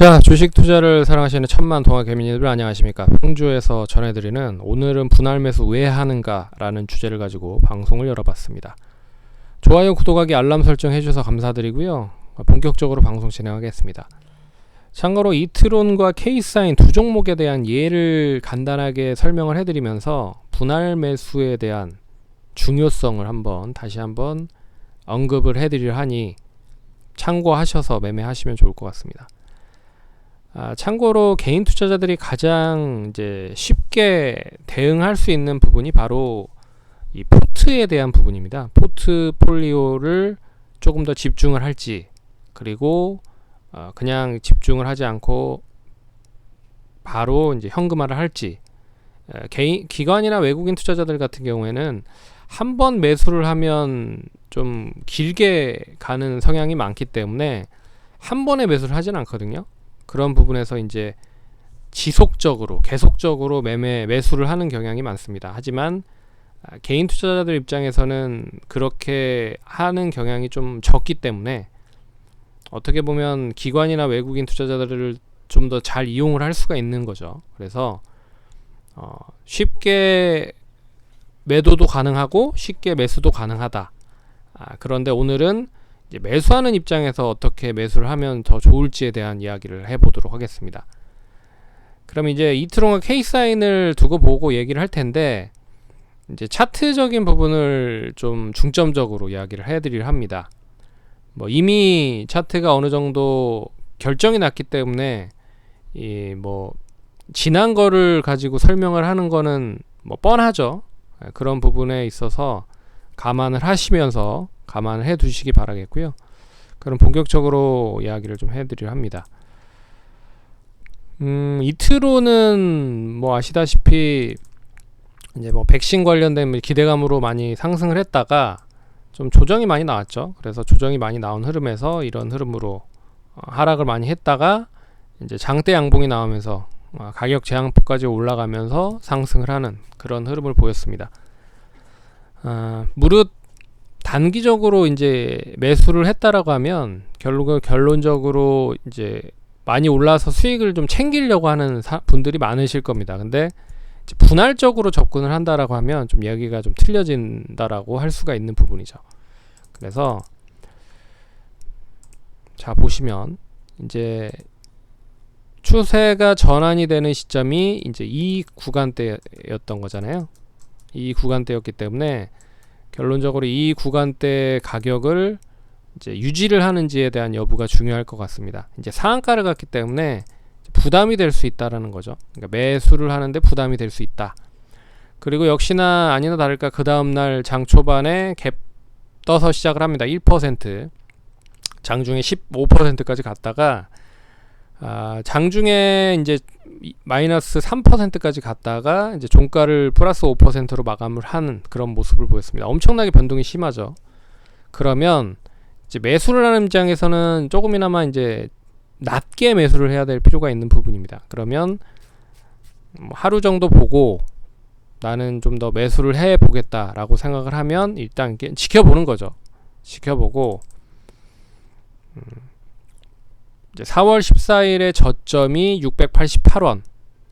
자, 주식 투자를 사랑하시는 천만 동학 개미님들 안녕하십니까. 풍주에서 전해드리는 오늘은 분할 매수 왜 하는가 라는 주제를 가지고 방송을 열어봤습니다. 좋아요, 구독하기, 알람 설정 해주셔서 감사드리고요. 본격적으로 방송 진행하겠습니다. 참고로 이트론과 K사인 두 종목에 대한 예를 간단하게 설명을 해드리면서 분할 매수에 대한 중요성을 다시 한번 언급을 해드릴 하니 참고하셔서 매매하시면 좋을 것 같습니다. 참고로 개인 투자자들이 가장 이제 쉽게 대응할 수 있는 부분이 바로 이 포트에 대한 부분입니다. 포트폴리오를 조금 더 집중을 할지, 그리고 그냥 집중을 하지 않고 바로 이제 현금화를 할지. 기관이나 외국인 투자자들 같은 경우에는 한 번 매수를 하면 좀 길게 가는 성향이 많기 때문에 한 번에 매수를 하진 않거든요. 그런 부분에서 이제 지속적으로 계속적으로 매수를 하는 경향이 많습니다. 하지만 개인 투자자들 입장에서는 그렇게 하는 경향이 좀 적기 때문에 어떻게 보면 기관이나 외국인 투자자들을 좀 더 잘 이용을 할 수가 있는 거죠. 그래서 쉽게 매도도 가능하고 쉽게 매수도 가능하다. 그런데 오늘은 이제 매수하는 입장에서 어떻게 매수를 하면 더 좋을지에 대한 이야기를 해보도록 하겠습니다. 그럼 이제 이트론과 K사인을 두고 보고 얘기를 할 텐데, 이제 차트적인 부분을 좀 중점적으로 이야기를 해드릴 합니다. 이미 차트가 어느 정도 결정이 났기 때문에 지난 거를 가지고 설명을 하는 거는 뻔하죠. 그런 부분에 있어서 감안을 하시면서 감안을 해 두시기 바라겠고요. 그럼 본격적으로 이야기를 좀 해드리려 합니다. 이트론은 아시다시피 이제 백신 관련된 기대감으로 많이 상승을 했다가 좀 조정이 많이 나왔죠. 그래서 조정이 많이 나온 흐름에서 이런 흐름으로 하락을 많이 했다가 이제 장대 양봉이 나오면서 가격 제한폭까지 올라가면서 상승을 하는 그런 흐름을 보였습니다. 무릇 단기적으로 이제 매수를 했다라고 하면 결론적으로 이제 많이 올라서 수익을 좀 챙기려고 하는 분들이 많으실 겁니다. 근데 분할적으로 접근을 한다라고 하면 좀 이야기가 좀 틀려진다라고 할 수가 있는 부분이죠. 그래서 자, 보시면 이제 추세가 전환이 되는 시점이 이제 이 구간대였던 거잖아요. 이 구간대였기 때문에 결론적으로 이 구간대 가격을 이제 유지를 하는지에 대한 여부가 중요할 것 같습니다. 이제 상한가를 갔기 때문에 부담이 될 수 있다라는 거죠. 그러니까 매수를 하는데 부담이 될 수 있다. 그리고 역시나 아니나 다를까 그 다음날 장 초반에 갭 떠서 시작을 합니다. 1%, 장중에 15%까지 갔다가 장중에 이제 마이너스 3%까지 갔다가 이제 종가를 플러스 5%로 마감을 하는 그런 모습을 보였습니다. 엄청나게 변동이 심하죠. 그러면 이제 매수를 하는 입장에서는 조금이나마 이제 낮게 매수를 해야 될 필요가 있는 부분입니다. 그러면 하루 정도 보고 나는 좀 더 매수를 해 보겠다라고 생각을 하면 일단 지켜보는 거죠. 지켜보고 이제 4월 14일에 저점이 688원,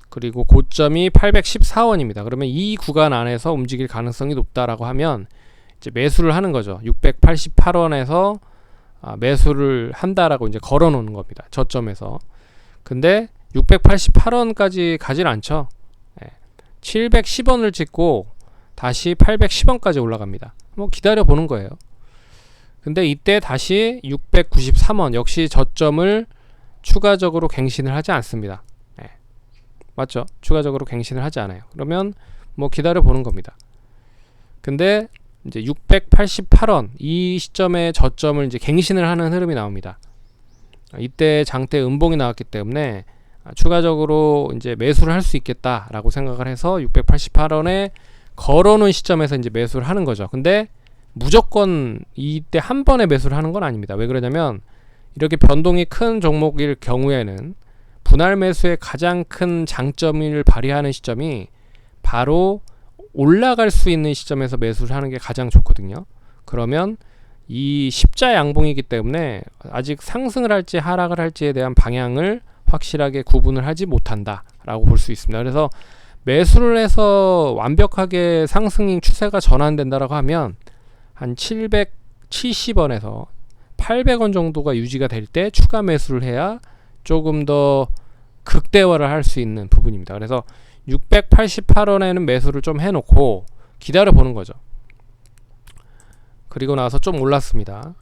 그리고 고점이 814원입니다. 그러면 이 구간 안에서 움직일 가능성이 높다라고 하면 이제 매수를 하는 거죠. 688원에서 매수를 한다라고 이제 걸어 놓는 겁니다. 저점에서. 근데 688원까지 가질 않죠. 710원을 찍고 다시 810원까지 올라갑니다. 기다려 보는 거예요. 근데 이때 다시 693원 역시 저점을 추가적으로 갱신을 하지 않습니다. 맞죠? 추가적으로 갱신을 하지 않아요. 그러면 기다려 보는 겁니다. 근데 이제 688원 이 시점에 저점을 이제 갱신을 하는 흐름이 나옵니다. 이때 장대 음봉이 나왔기 때문에 추가적으로 이제 매수를 할 수 있겠다라고 생각을 해서 688원에 걸어놓은 시점에서 이제 매수를 하는 거죠. 근데 무조건 이때 한 번에 매수를 하는 건 아닙니다. 왜 그러냐면 이렇게 변동이 큰 종목일 경우에는 분할 매수의 가장 큰 장점을 발휘하는 시점이 바로 올라갈 수 있는 시점에서 매수를 하는 게 가장 좋거든요. 그러면 이 십자 양봉이기 때문에 아직 상승을 할지 하락을 할지에 대한 방향을 확실하게 구분을 하지 못한다 라고 볼 수 있습니다. 그래서 매수를 해서 완벽하게 상승 추세가 전환된다라고 하면 한 770원에서 800원 정도가 유지가 될 때 추가 매수를 해야 조금 더 극대화를 할 수 있는 부분입니다. 그래서 688원에는 매수를 좀 해놓고 기다려 보는 거죠. 그리고 나서 좀 올랐습니다.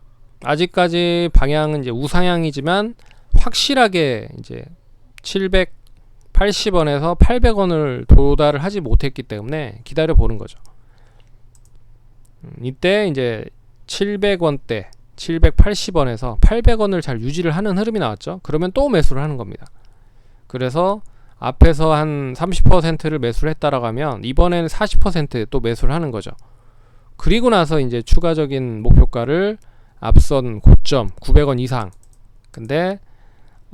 아직까지 방향은 이제 우상향이지만 확실하게 이제 780원에서 800원을 도달을 하지 못했기 때문에 기다려 보는 거죠. 이때 이제 700원대 780원에서 800원을 잘 유지를 하는 흐름이 나왔죠. 그러면 또 매수를 하는 겁니다. 그래서 앞에서 한 30%를 매수를 했다라고 하면 이번에는 40% 또 매수를 하는 거죠. 그리고 나서 이제 추가적인 목표가를 앞선 고점 900원 이상. 근데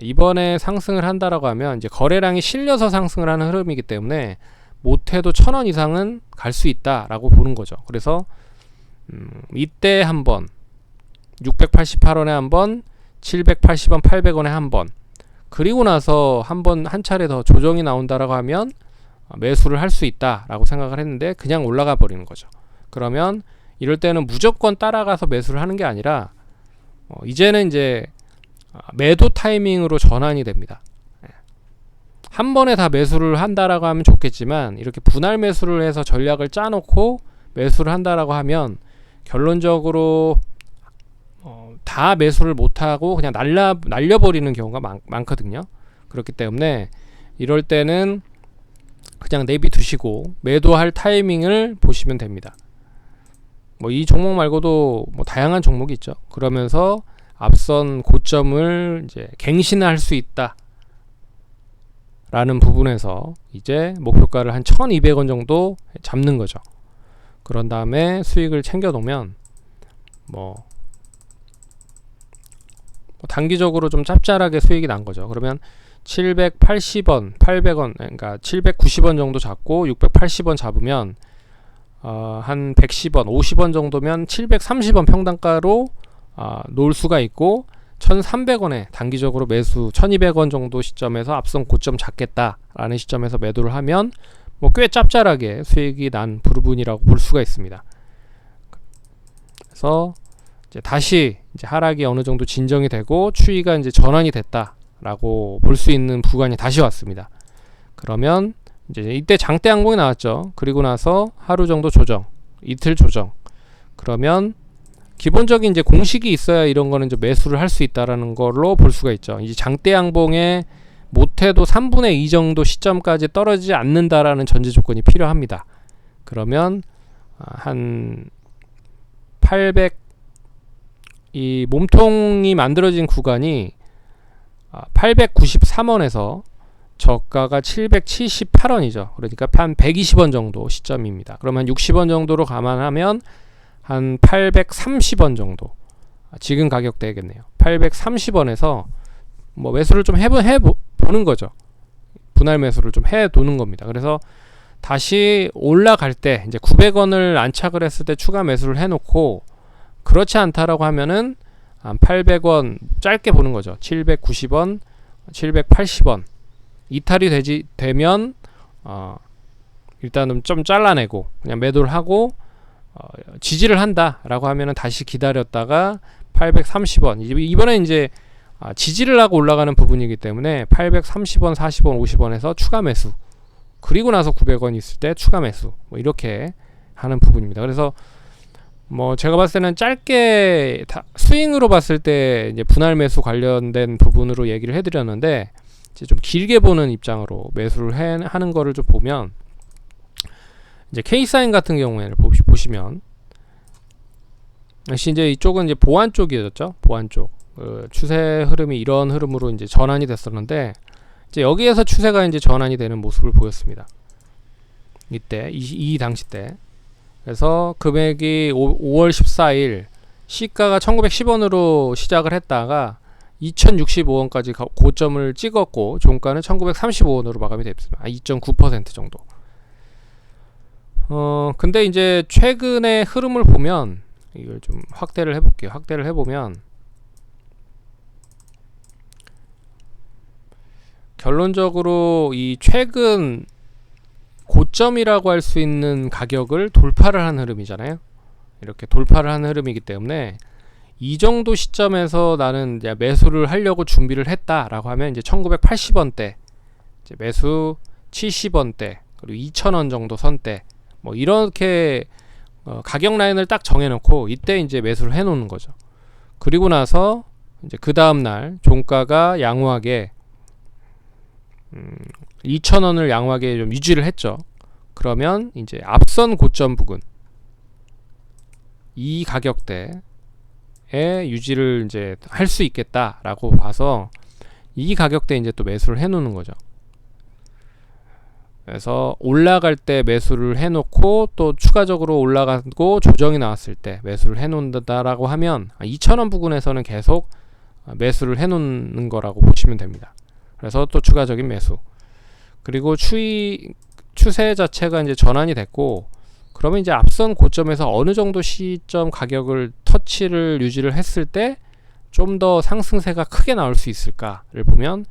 이번에 상승을 한다라고 하면 이제 거래량이 실려서 상승을 하는 흐름이기 때문에 못해도 1000원 이상은 갈 수 있다라고 보는 거죠. 그래서 이때 한번 688원에 한번 780원 800원에 한번 그리고 나서 한번 한 차례 더 조정이 나온다라고 하면 매수를 할 수 있다라고 생각을 했는데 그냥 올라가 버리는 거죠. 그러면 이럴 때는 무조건 따라가서 매수를 하는 게 아니라 이제는 이제 매도 타이밍으로 전환이 됩니다. 한 번에 다 매수를 한다라고 하면 좋겠지만 이렇게 분할 매수를 해서 전략을 짜놓고 매수를 한다라고 하면 결론적으로 다 매수를 못하고 그냥 날려버리는 경우가 많거든요. 그렇기 때문에 이럴 때는 그냥 내비두시고 매도할 타이밍을 보시면 됩니다. 뭐 이 종목 말고도 뭐 다양한 종목이 있죠. 그러면서 앞선 고점을 이제 갱신할 수 있다 라는 부분에서 이제 목표가를 한 1200원 정도 잡는 거죠. 그런 다음에 수익을 챙겨 놓으면 뭐 단기적으로 좀 짭짤하게 수익이 난 거죠. 그러면 780원, 800원, 그러니까 790원 정도 잡고 680원 잡으면 한 110원, 50원 정도면 730원 평단가로 놓을 수가 있고 1300원에 단기적으로 매수 1200원 정도 시점에서 앞선 고점 잡겠다라는 시점에서 매도를 하면 뭐 꽤 짭짤하게 수익이 난 부분이라고 볼 수가 있습니다. 그래서 이제 다시 이제 하락이 어느 정도 진정이 되고 추이가 이제 전환이 됐다라고 볼 수 있는 구간이 다시 왔습니다. 그러면 이제 이때 장대 양봉이 나왔죠. 그리고 나서 하루 정도 조정, 이틀 조정. 그러면 기본적인 이제 공식이 있어야 이런 거는 이제 매수를 할 수 있다라는 걸로 볼 수가 있죠. 이제 장대 양봉에 못해도 3분의 2 정도 시점까지 떨어지지 않는다라는 전제 조건이 필요합니다. 그러면 한 800 이 몸통이 만들어진 구간이 893원에서 저가가 778원이죠. 그러니까 한 120원 정도 시점입니다. 그러면 60원 정도로 감안하면 한 830원 정도 지금 가격대겠네요. 830원에서 뭐 매수를 좀 해보는 거죠. 분할 매수를 좀 해두는 겁니다. 그래서 다시 올라갈 때 이제 900원을 안착을 했을 때 추가 매수를 해놓고 그렇지 않다라고 하면은 한 800원 짧게 보는 거죠. 790원, 780원 이탈이 되면 일단은 좀 잘라내고 그냥 매도를 하고 지지를 한다라고 하면은 다시 기다렸다가 830원 이번에 이제 지지를 하고 올라가는 부분이기 때문에 830원, 40원, 50원에서 추가 매수 그리고 나서 900원 있을 때 추가 매수 뭐 이렇게 하는 부분입니다. 그래서 뭐 제가 봤을 때는 짧게 스윙으로 봤을 때 이제 분할 매수 관련된 부분으로 얘기를 해드렸는데 이제 좀 길게 보는 입장으로 매수를 하는 거를 좀 보면 이제 K사인 같은 경우에는 보시면 역시 이제 이쪽은 이제 보안 쪽이었죠. 보안 쪽 추세 흐름이 이런 흐름으로 이제 전환이 됐었는데 이제 여기에서 추세가 이제 전환이 되는 모습을 보였습니다. 이때 이 당시 때. 그래서 금액이 5월 14일 시가가 1910원으로 시작을 했다가 2065원까지 고점을 찍었고 종가는 1935원으로 마감이 됐습니다. 2.9% 정도. 근데 이제 최근의 흐름을 보면 이걸 좀 확대를 해볼게요. 확대를 해보면 결론적으로 이 최근 고점이라고 할 수 있는 가격을 돌파를 한 흐름이잖아요. 이렇게 돌파를 한 흐름이기 때문에 이 정도 시점에서 나는 이제 매수를 하려고 준비를 했다라고 하면 이제 1980원대 이제 매수 70원대 그리고 2000원 정도 선대 뭐 이렇게 가격 라인을 딱 정해놓고 이때 이제 매수를 해놓는 거죠. 그리고 나서 이제 그 다음날 종가가 양호하게 2000원을 양호하게 좀 유지를 했죠. 그러면 이제 앞선 고점 부근 이 가격대에 유지를 이제 할 수 있겠다라고 봐서 이 가격대에 이제 또 매수를 해놓는 거죠. 그래서 올라갈 때 매수를 해놓고 또 추가적으로 올라가고 조정이 나왔을 때 매수를 해놓는다라고 하면 2000원 부근에서는 계속 매수를 해놓는 거라고 보시면 됩니다. 그래서 또 추가적인 매수 그리고 추세 자체가 이제 전환이 됐고 그러면 이제 앞선 고점에서 어느 정도 시점 가격을 터치를 유지를 했을 때 좀 더 상승세가 크게 나올 수 있을까를 보면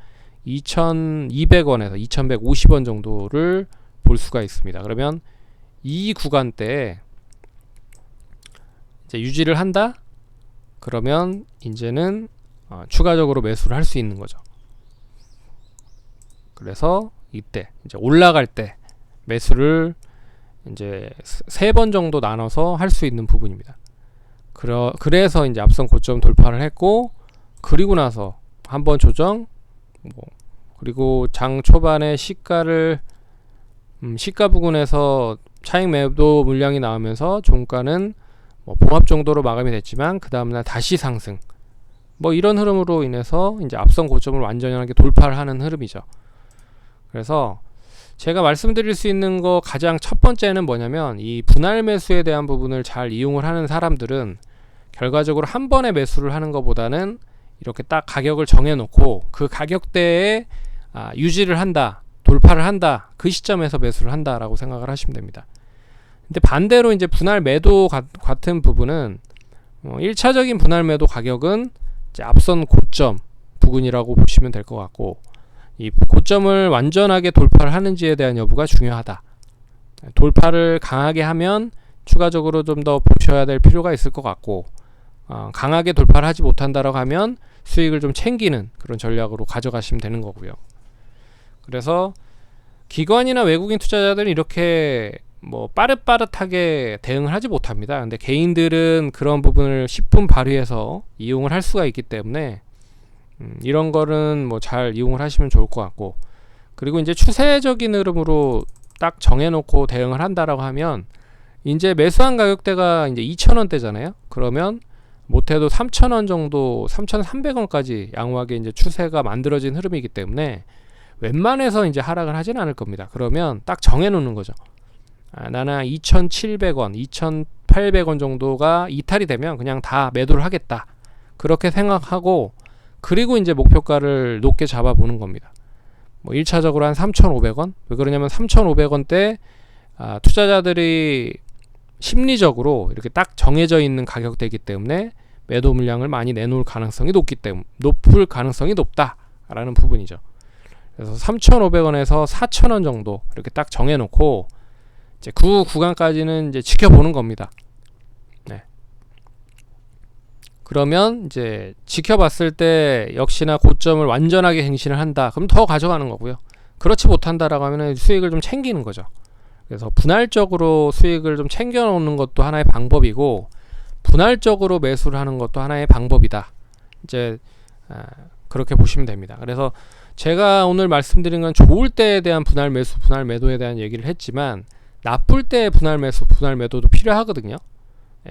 2200원에서 2150원 정도를 볼 수가 있습니다. 그러면 이 구간대에 이제 유지를 한다? 그러면 이제는 추가적으로 매수를 할 수 있는 거죠. 그래서 이때 이제 올라갈 때 매수를 이제 3번 정도 나눠서 할 수 있는 부분입니다. 그래서 이제 앞선 고점 돌파를 했고 그리고 나서 한번 조정 그리고 장 초반에 시가 부근에서 차익 매도 물량이 나오면서 종가는 봉합 정도로 마감이 됐지만 그 다음날 다시 상승 이런 흐름으로 인해서 이제 앞선 고점을 완전하게 돌파를 하는 흐름이죠. 그래서 제가 말씀드릴 수 있는 거 가장 첫 번째는 뭐냐면 이 분할 매수에 대한 부분을 잘 이용을 하는 사람들은 결과적으로 한 번에 매수를 하는 것보다는 이렇게 딱 가격을 정해놓고 그 가격대에 유지를 한다, 돌파를 한다, 그 시점에서 매수를 한다라고 생각을 하시면 됩니다. 근데 반대로 이제 분할 매도 같은 부분은 1차적인 분할 매도 가격은 이제 앞선 고점 부근이라고 보시면 될 것 같고 이 고점을 완전하게 돌파를 하는지에 대한 여부가 중요하다. 돌파를 강하게 하면 추가적으로 좀 더 보셔야 될 필요가 있을 것 같고 강하게 돌파를 하지 못한다라고 하면 수익을 좀 챙기는 그런 전략으로 가져가시면 되는 거고요. 그래서 기관이나 외국인 투자자들은 이렇게 빠릇빠릇하게 대응을 하지 못합니다. 근데 개인들은 그런 부분을 10분 발휘해서 이용을 할 수가 있기 때문에 이런 거는 잘 이용을 하시면 좋을 것 같고 그리고 이제 추세적인 흐름으로 딱 정해놓고 대응을 한다라고 하면 이제 매수한 가격대가 이제 2,000원대잖아요. 그러면 못해도 3,000원 정도, 3,300원까지 양호하게 이제 추세가 만들어진 흐름이기 때문에 웬만해서 이제 하락을 하진 않을 겁니다. 그러면 딱 정해놓는 거죠. 나는 2,700원, 2,800원 정도가 이탈이 되면 그냥 다 매도를 하겠다. 그렇게 생각하고 그리고 이제 목표가를 높게 잡아보는 겁니다. 1차적으로 한 3,500원? 왜 그러냐면 3,500원대 투자자들이 심리적으로 이렇게 딱 정해져 있는 가격대이기 때문에 매도 물량을 많이 내놓을 가능성이 높을 가능성이 높다라는 부분이죠. 그래서 3,500원에서 4,000원 정도 이렇게 딱 정해놓고 이제 그 구간까지는 이제 지켜보는 겁니다. 네. 그러면 이제 지켜봤을 때 역시나 고점을 완전하게 갱신을 한다. 그럼 더 가져가는 거고요. 그렇지 못한다라고 하면 수익을 좀 챙기는 거죠. 그래서 분할적으로 수익을 좀 챙겨 놓는 것도 하나의 방법이고 분할적으로 매수를 하는 것도 하나의 방법이다. 이제 그렇게 보시면 됩니다. 그래서 제가 오늘 말씀드린 건 좋을 때에 대한 분할 매수, 분할 매도에 대한 얘기를 했지만 나쁠 때 분할 매수, 분할 매도도 필요하거든요.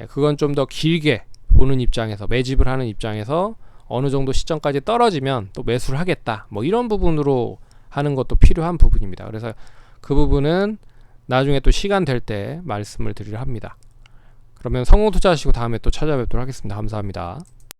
그건 좀 더 길게 보는 입장에서 매집을 하는 입장에서 어느 정도 시점까지 떨어지면 또 매수를 하겠다. 이런 부분으로 하는 것도 필요한 부분입니다. 그래서 그 부분은 나중에 또 시간 될 때 말씀을 드리려 합니다. 그러면 성공투자하시고 다음에 또 찾아뵙도록 하겠습니다. 감사합니다.